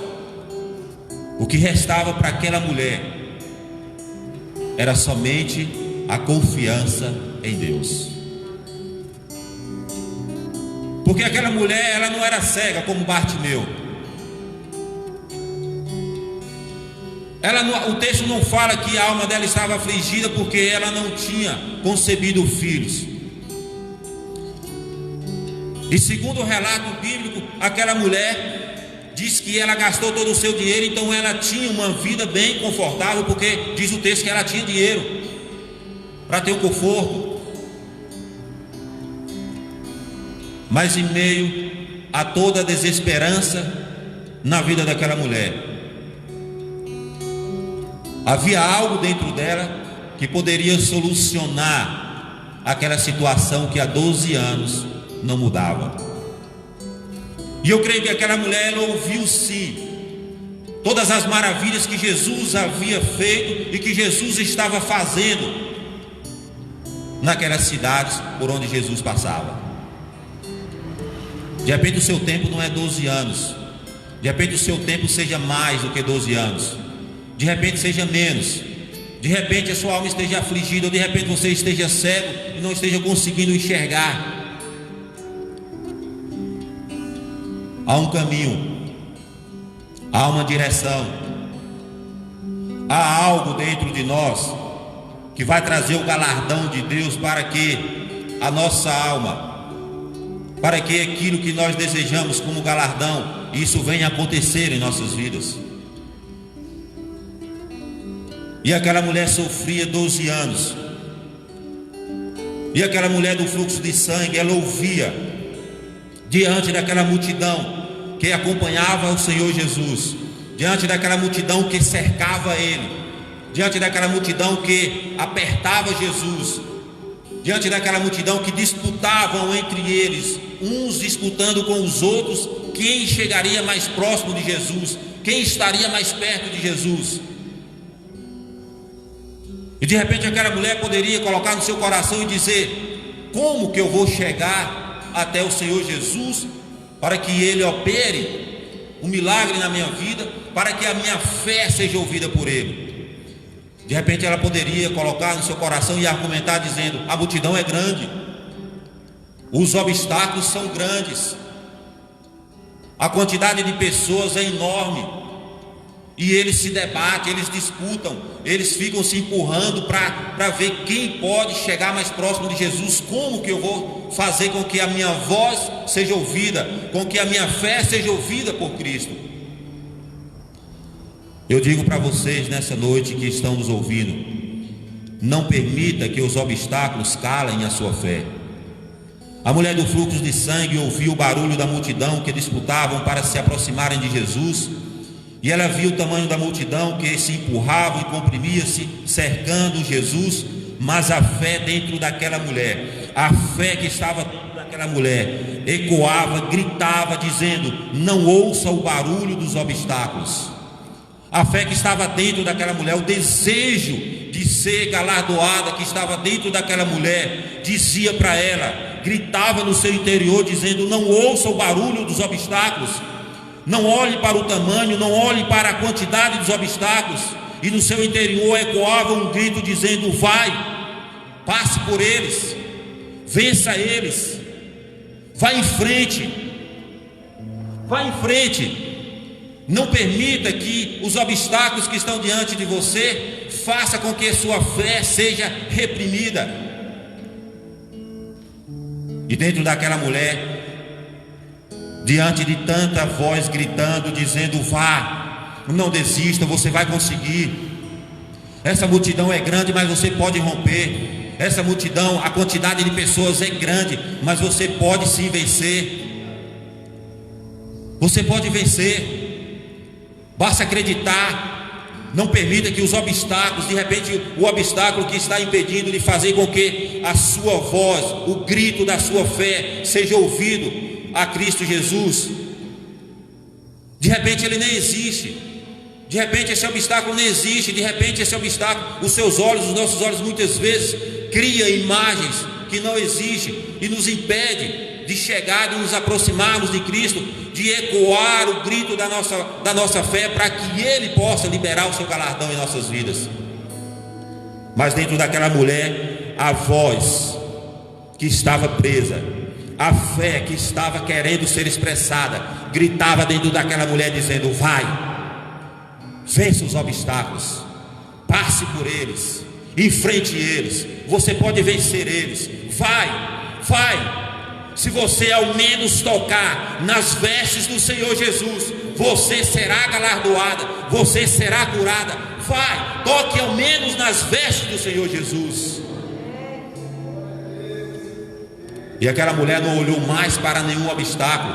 O que restava para aquela mulher era somente a confiança em Deus. Porque aquela mulher, ela não era cega como Bartimeu. O texto não fala que a alma dela estava afligida porque ela não tinha concebido filhos. E segundo o relato bíblico, aquela mulher diz que ela gastou todo o seu dinheiro, então ela tinha uma vida bem confortável, porque diz o texto que ela tinha dinheiro para ter um conforto. Mas em meio a toda a desesperança na vida daquela mulher, havia algo dentro dela que poderia solucionar aquela situação que há 12 anos não mudava. E eu creio que aquela mulher, ela ouviu sim todas as maravilhas que Jesus havia feito e que Jesus estava fazendo naquelas cidades por onde Jesus passava. De repente o seu tempo não é 12 anos, de repente o seu tempo seja mais do que 12 anos, de repente seja menos, de repente a sua alma esteja afligida, ou de repente você esteja cego e não esteja conseguindo enxergar. Há um caminho, há uma direção, há algo dentro de nós que vai trazer o galardão de Deus para que a nossa alma, para que aquilo que nós desejamos como galardão, isso venha acontecer em nossas vidas. E aquela mulher sofria 12 anos, e aquela mulher do fluxo de sangue, ela ouvia diante daquela multidão que acompanhava o Senhor Jesus, diante daquela multidão que cercava ele, diante daquela multidão que apertava Jesus, diante daquela multidão que disputavam entre eles, uns disputando com os outros, quem chegaria mais próximo de Jesus, quem estaria mais perto de Jesus. E de repente aquela mulher poderia colocar no seu coração e dizer: como que eu vou chegar até o Senhor Jesus para que Ele opere um milagre na minha vida, para que a minha fé seja ouvida por Ele? De repente ela poderia colocar no seu coração e argumentar dizendo: a multidão é grande, os obstáculos são grandes, a quantidade de pessoas é enorme, e eles se debatem, eles disputam, eles ficam se empurrando para ver quem pode chegar mais próximo de Jesus. Como que eu vou fazer com que a minha voz seja ouvida, com que a minha fé seja ouvida por Cristo? Eu digo para vocês nessa noite que estão nos ouvindo: não permita que os obstáculos calem a sua fé. A mulher do fluxo de sangue ouviu o barulho da multidão que disputavam para se aproximarem de Jesus, e ela viu o tamanho da multidão que se empurrava e comprimia-se, cercando Jesus. Mas a fé dentro daquela mulher, a fé que estava dentro daquela mulher, ecoava, gritava, dizendo: não ouça o barulho dos obstáculos. A fé que estava dentro daquela mulher, o desejo de ser galardoada que estava dentro daquela mulher, dizia para ela, gritava no seu interior, dizendo: não ouça o barulho dos obstáculos. Não olhe para o tamanho, não olhe para a quantidade dos obstáculos. E no seu interior ecoava um grito dizendo: vai, passe por eles, vença eles, vá em frente, vá em frente. Não permita que os obstáculos que estão diante de você faça com que a sua fé seja reprimida. E dentro daquela mulher, diante de tanta voz gritando, dizendo: vá, não desista, você vai conseguir. Essa multidão é grande, mas você pode romper. Essa multidão, a quantidade de pessoas é grande, mas você pode sim vencer. Você pode vencer. Basta acreditar. Não permita que os obstáculos, de repente o obstáculo que está impedindo de fazer com que a sua voz, o grito da sua fé seja ouvido a Cristo Jesus, de repente ele nem existe, de repente esse obstáculo nem existe, de repente esse obstáculo, os seus olhos, os nossos olhos muitas vezes cria imagens que não existem e nos impede de chegar, de nos aproximarmos de Cristo, de ecoar o grito da nossa fé, para que Ele possa liberar o seu galardão em nossas vidas. Mas dentro daquela mulher, a voz que estava presa, a fé que estava querendo ser expressada, gritava dentro daquela mulher dizendo: vai, vença os obstáculos, passe por eles, enfrente eles, você pode vencer eles, vai. Se você ao menos tocar nas vestes do Senhor Jesus, você será galardoada, você será curada. Vai, toque ao menos nas vestes do Senhor Jesus. E aquela mulher não olhou mais para nenhum obstáculo.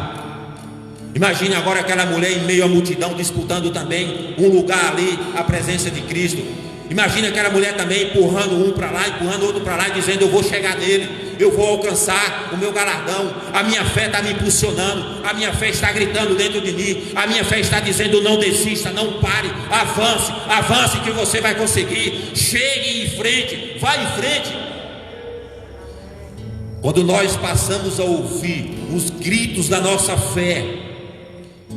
Imagine agora aquela mulher em meio à multidão, disputando também um lugar ali, a presença de Cristo. Imagine aquela mulher também empurrando um para lá, empurrando outro para lá, dizendo: eu vou chegar nele, eu vou alcançar o meu galardão. A minha fé está me impulsionando, a minha fé está gritando dentro de mim, a minha fé está dizendo: não desista, não pare, avance que você vai conseguir. Chegue em frente, vá em frente. Quando nós passamos a ouvir os gritos da nossa fé,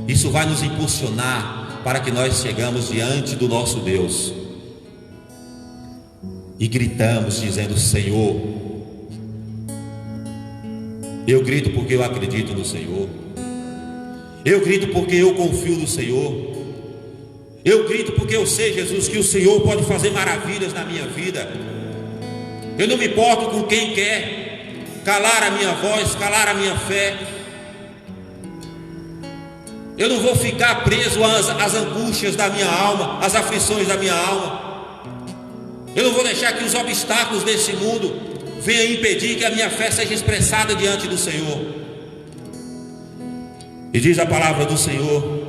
isso vai nos impulsionar para que nós chegamos diante do nosso Deus e gritamos dizendo: Senhor, eu grito porque eu acredito no Senhor, eu grito porque eu confio no Senhor, eu grito porque eu sei, Jesus, que o Senhor pode fazer maravilhas na minha vida. Eu não me importo com quem quer calar a minha voz, calar a minha fé. Eu não vou ficar preso às angústias da minha alma, às aflições da minha alma. Eu não vou deixar que os obstáculos desse mundo venham impedir que a minha fé seja expressada diante do Senhor. E diz a palavra do Senhor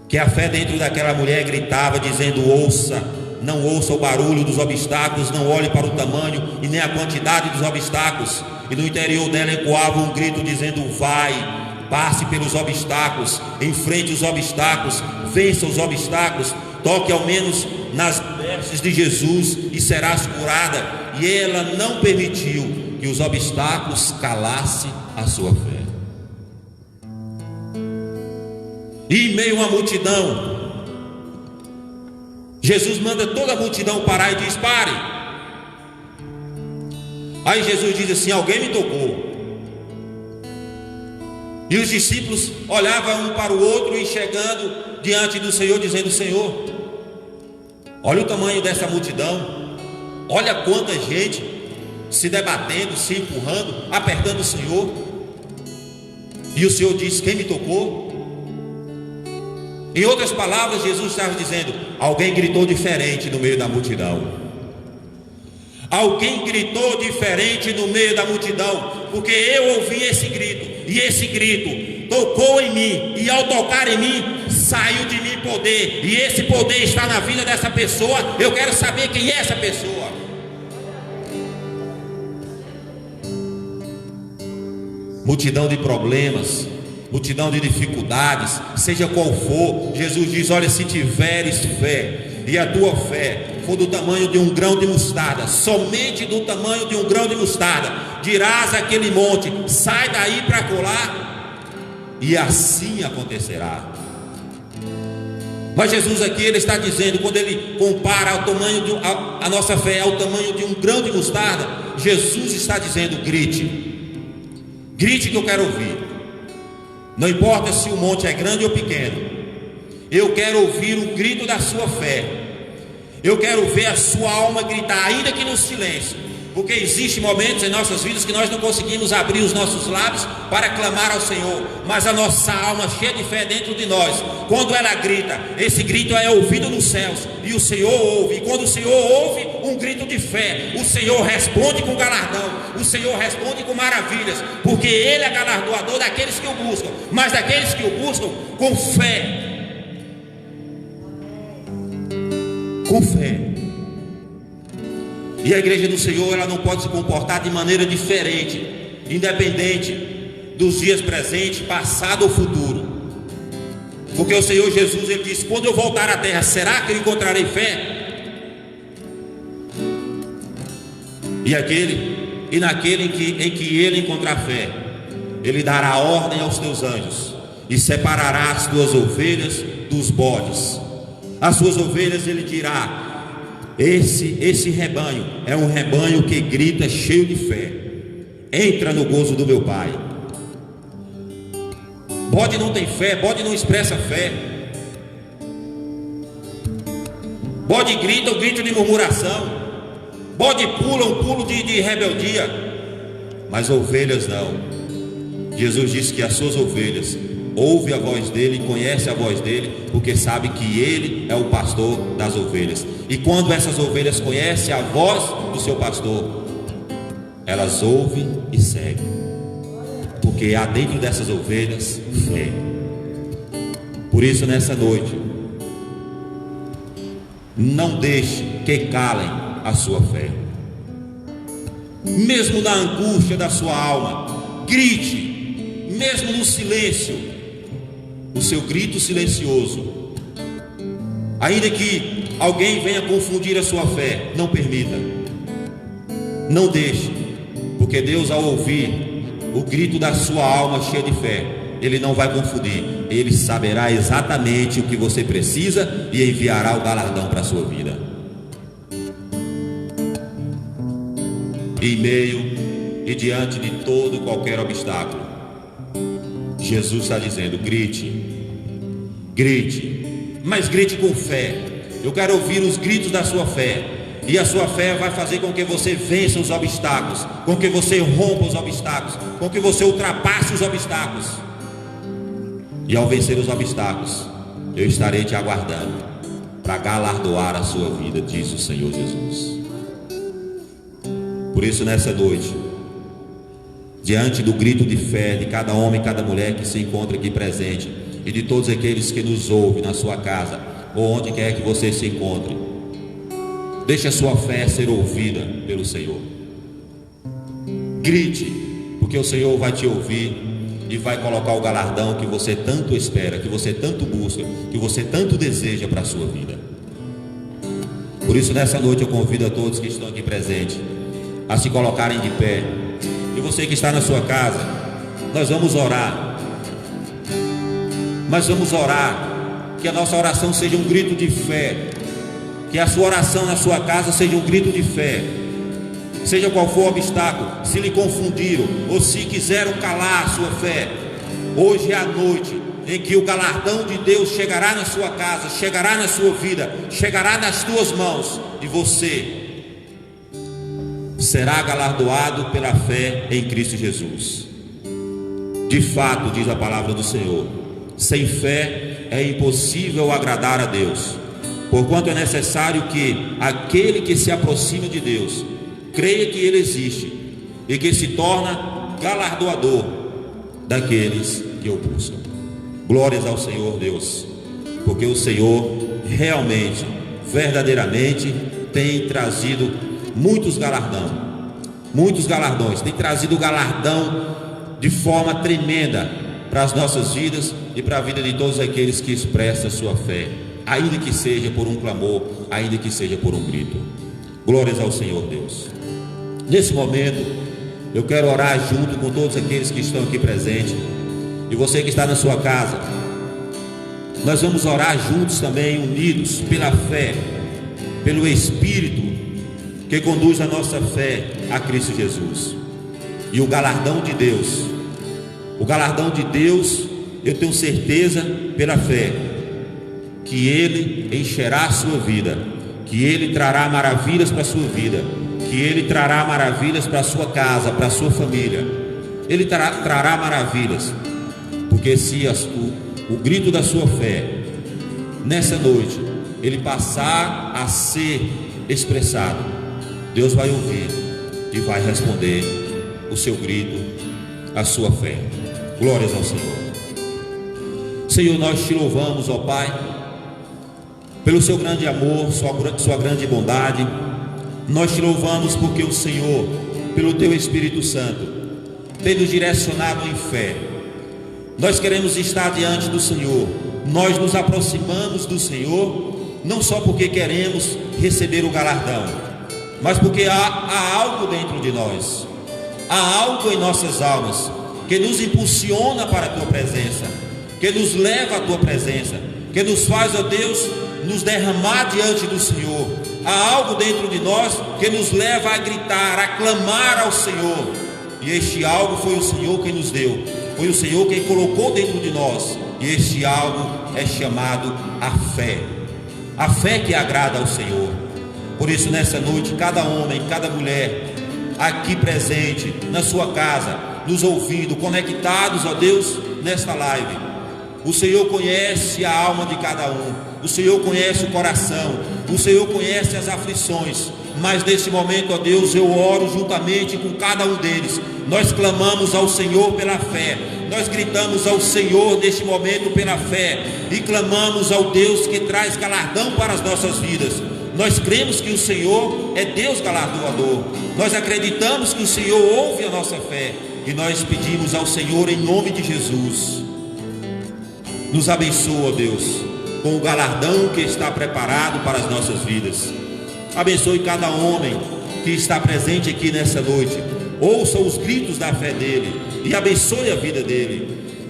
que a fé dentro daquela mulher gritava dizendo: não ouça o barulho dos obstáculos, não olhe para o tamanho e nem a quantidade dos obstáculos. E no interior dela ecoava um grito dizendo: vai, passe pelos obstáculos, enfrente os obstáculos, vença os obstáculos, toque ao menos nas vestes de Jesus e serás curada. E ela não permitiu que os obstáculos calassem a sua fé. E em meio à multidão, Jesus manda toda a multidão parar e diz: pare. Aí Jesus diz assim: alguém me tocou. E os discípulos olhavam um para o outro, e chegando diante do Senhor, dizendo: Senhor, olha o tamanho dessa multidão, olha quanta gente se debatendo, se empurrando, apertando o Senhor. E o Senhor diz: quem me tocou? Em outras palavras, Jesus estava dizendo: alguém gritou diferente no meio da multidão. Alguém gritou diferente no meio da multidão, porque eu ouvi esse grito, e esse grito tocou em mim, e ao tocar em mim, saiu de mim poder, e esse poder está na vida dessa pessoa. Eu quero saber quem é essa pessoa. Multidão de problemas, multidão de dificuldades, seja qual for, Jesus diz: olha, se tiveres fé, e a tua fé for do tamanho de um grão de mostarda, somente do tamanho de um grão de mostarda, dirás àquele monte: sai daí para colar, e assim acontecerá. Mas Jesus aqui, ele está dizendo, quando ele compara ao tamanho a nossa fé ao tamanho de um grão de mostarda, Jesus está dizendo: grite que eu quero ouvir. Não importa se o monte é grande ou pequeno, eu quero ouvir o grito da sua fé. Eu quero ver a sua alma gritar, ainda que no silêncio, porque existem momentos em nossas vidas que nós não conseguimos abrir os nossos lábios para clamar ao Senhor, mas a nossa alma cheia de fé dentro de nós, quando ela grita, esse grito é ouvido nos céus, e o Senhor ouve. E quando o Senhor ouve um grito de fé, o Senhor responde com galardão, o Senhor responde com maravilhas, porque Ele é galardoador daqueles que o buscam, mas daqueles que o buscam com fé. Com fé. E a igreja do Senhor, ela não pode se comportar de maneira diferente, independente dos dias presentes, passado ou futuro. Porque o Senhor Jesus, ele disse: quando eu voltar à terra, será que eu encontrarei fé? E naquele em que ele encontrar fé, Ele dará ordem aos teus anjos e separará as tuas ovelhas dos bodes. As suas ovelhas ele dirá: esse rebanho é um rebanho que grita cheio de fé. Entra no gozo do meu Pai. Bode não tem fé, bode não expressa fé. Bode grita um grito de murmuração. Bode pula um pulo de rebeldia. Mas ovelhas não. Jesus disse que as suas ovelhas ouve a voz dele, conhece a voz dele, porque sabe que ele é o pastor das ovelhas. E quando essas ovelhas conhecem a voz do seu pastor, elas ouvem e seguem, porque há dentro dessas ovelhas fé. Por isso, nessa noite, não deixe que calem a sua fé. Mesmo na angústia da sua alma, grite, mesmo no silêncio, o seu grito silencioso. Ainda que alguém venha confundir a sua fé, não permita, não deixe, porque Deus, ao ouvir o grito da sua alma cheia de fé, Ele não vai confundir, Ele saberá exatamente o que você precisa e enviará o galardão para a sua vida. Em meio e diante de todo e qualquer obstáculo, Jesus está dizendo: grite, grite, mas grite com fé. Eu quero ouvir os gritos da sua fé, e a sua fé vai fazer com que você vença os obstáculos, com que você rompa os obstáculos, com que você ultrapasse os obstáculos. E ao vencer os obstáculos, eu estarei te aguardando para galardoar a sua vida, diz o Senhor Jesus. Por isso, nessa noite, diante do grito de fé de cada homem e cada mulher que se encontra aqui presente, e de todos aqueles que nos ouvem na sua casa, ou onde quer que você se encontre, deixe a sua fé ser ouvida pelo Senhor. Grite, porque o Senhor vai te ouvir e vai colocar o galardão que você tanto espera, que você tanto busca, que você tanto deseja para a sua vida. Por isso, nessa noite, eu convido a todos que estão aqui presentes a se colocarem de pé. E você que está na sua casa, nós vamos orar. Mas vamos orar, que a nossa oração seja um grito de fé, que a sua oração na sua casa seja um grito de fé. Seja qual for o obstáculo, se lhe confundiram ou se quiseram calar a sua fé, hoje é a noite em que o galardão de Deus chegará na sua casa, chegará na sua vida, chegará nas tuas mãos, e você será galardoado pela fé em Cristo Jesus. De fato, diz a palavra do Senhor, sem fé é impossível agradar a Deus, porquanto é necessário que aquele que se aproxima de Deus creia que Ele existe e que se torna galardoador daqueles que o buscam. Glórias ao Senhor Deus, porque o Senhor realmente, verdadeiramente tem trazido muitos galardões, tem trazido o galardão de forma tremenda para as nossas vidas e para a vida de todos aqueles que expressam a sua fé, ainda que seja por um clamor, ainda que seja por um grito. Glórias ao Senhor Deus. Nesse momento, eu quero orar junto com todos aqueles que estão aqui presentes, e você que está na sua casa. Nós vamos orar juntos também, unidos pela fé, pelo Espírito que conduz a nossa fé a Cristo Jesus. E o galardão de Deus, eu tenho certeza pela fé, que Ele encherá a sua vida, que Ele trará maravilhas para a sua vida, que Ele trará maravilhas para a sua casa, para a sua família. Ele trará maravilhas, porque se o grito da sua fé nessa noite ele passar a ser expressado, Deus vai ouvir e vai responder o seu grito, a sua fé. Glórias ao Senhor. Senhor, nós te louvamos, ó Pai, pelo seu grande amor, sua grande bondade. Nós te louvamos porque o Senhor, pelo teu Espírito Santo, tem nos direcionado em fé. Nós queremos estar diante do Senhor. Nós nos aproximamos do Senhor, não só porque queremos receber o galardão, mas porque há algo dentro de nós, há algo em nossas almas que nos impulsiona para a tua presença, que nos leva à tua presença, que nos faz, ó Deus, nos derramar diante do Senhor. Há algo dentro de nós que nos leva a gritar, a clamar ao Senhor, e este algo foi o Senhor quem nos deu, foi o Senhor quem colocou dentro de nós, e este algo é chamado a fé que agrada ao Senhor. Por isso, nessa noite, cada homem, cada mulher aqui presente, na sua casa, nos ouvindo, conectados, ó Deus, nesta live, o Senhor conhece a alma de cada um, o Senhor conhece o coração, o Senhor conhece as aflições, mas nesse momento, ó Deus, eu oro juntamente com cada um deles. Nós clamamos ao Senhor pela fé, nós gritamos ao Senhor neste momento pela fé, e clamamos ao Deus que traz galardão para as nossas vidas. Nós cremos que o Senhor é Deus galardoador, nós acreditamos que o Senhor ouve a nossa fé, e nós pedimos ao Senhor, em nome de Jesus, nos abençoa, Deus, com o galardão que está preparado para as nossas vidas. Abençoe cada homem que está presente aqui nessa noite. Ouça os gritos da fé dele e abençoe a vida dele.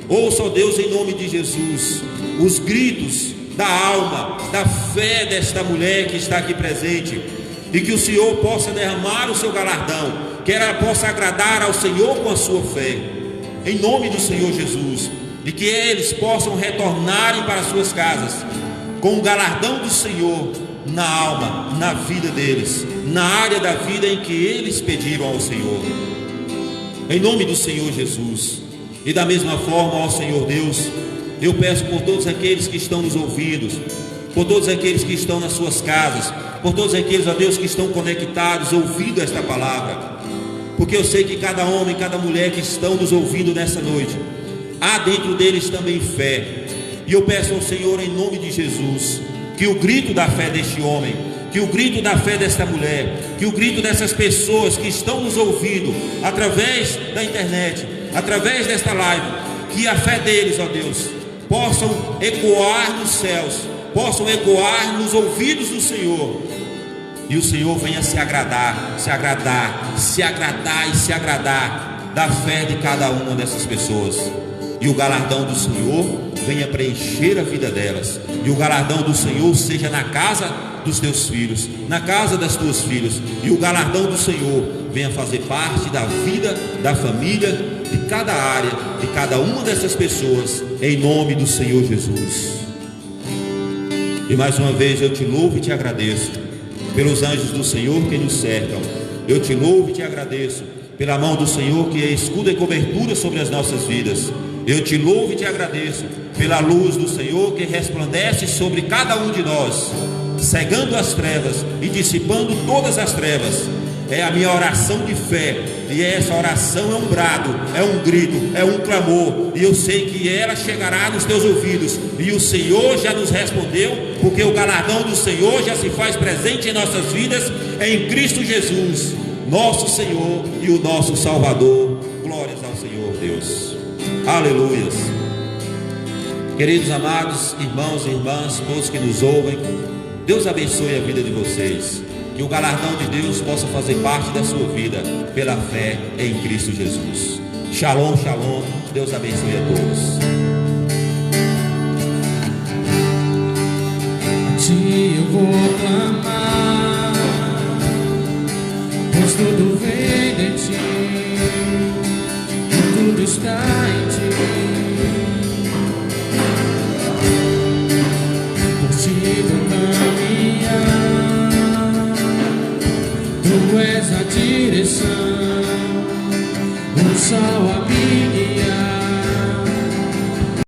Ouça, ó Deus, em nome de Jesus, os gritos da alma, da fé desta mulher que está aqui presente, e que o Senhor possa derramar o seu galardão, que ela possa agradar ao Senhor com a sua fé, em nome do Senhor Jesus, e que eles possam retornarem para suas casas com o galardão do Senhor na alma, na vida deles, na área da vida em que eles pediram ao Senhor, em nome do Senhor Jesus. E da mesma forma, ó Senhor Deus, eu peço por todos aqueles que estão nos ouvindo, por todos aqueles que estão nas suas casas, por todos aqueles, ó Deus, que estão conectados, ouvindo esta palavra, porque eu sei que cada homem, cada mulher que estão nos ouvindo nessa noite, há dentro deles também fé, e eu peço ao Senhor, em nome de Jesus, que o grito da fé deste homem, que o grito da fé desta mulher, que o grito dessas pessoas que estão nos ouvindo através da internet, através desta live, que a fé deles, ó Deus, possam ecoar nos céus, possam ecoar nos ouvidos do Senhor, e o Senhor venha se agradar da fé de cada uma dessas pessoas, e o galardão do Senhor venha preencher a vida delas, e o galardão do Senhor seja na casa dos teus filhos, na casa das tuas filhas, e o galardão do Senhor venha fazer parte da vida, da família, de cada área, de cada uma dessas pessoas, em nome do Senhor Jesus. E mais uma vez eu te louvo e te agradeço pelos anjos do Senhor que nos cercam. Eu te louvo e te agradeço pela mão do Senhor que é escudo e cobertura sobre as nossas vidas. Eu te louvo e te agradeço pela luz do Senhor que resplandece sobre cada um de nós, cegando as trevas e dissipando todas as trevas. É a minha oração de fé, e essa oração é um brado, é um grito, é um clamor, e eu sei que ela chegará nos teus ouvidos, e o Senhor já nos respondeu, porque o galardão do Senhor já se faz presente em nossas vidas, em Cristo Jesus, nosso Senhor e o nosso Salvador. Glórias ao Senhor Deus, aleluias. Queridos amados irmãos e irmãs, todos que nos ouvem, Deus abençoe a vida de vocês, que o galardão de Deus possa fazer parte da sua vida pela fé em Cristo Jesus. Shalom, shalom, Deus abençoe a todos. A ti eu vou clamar, pois tudo vem de ti, e tudo está em ti. Por ti vou caminhar, tu és a direção, o sol a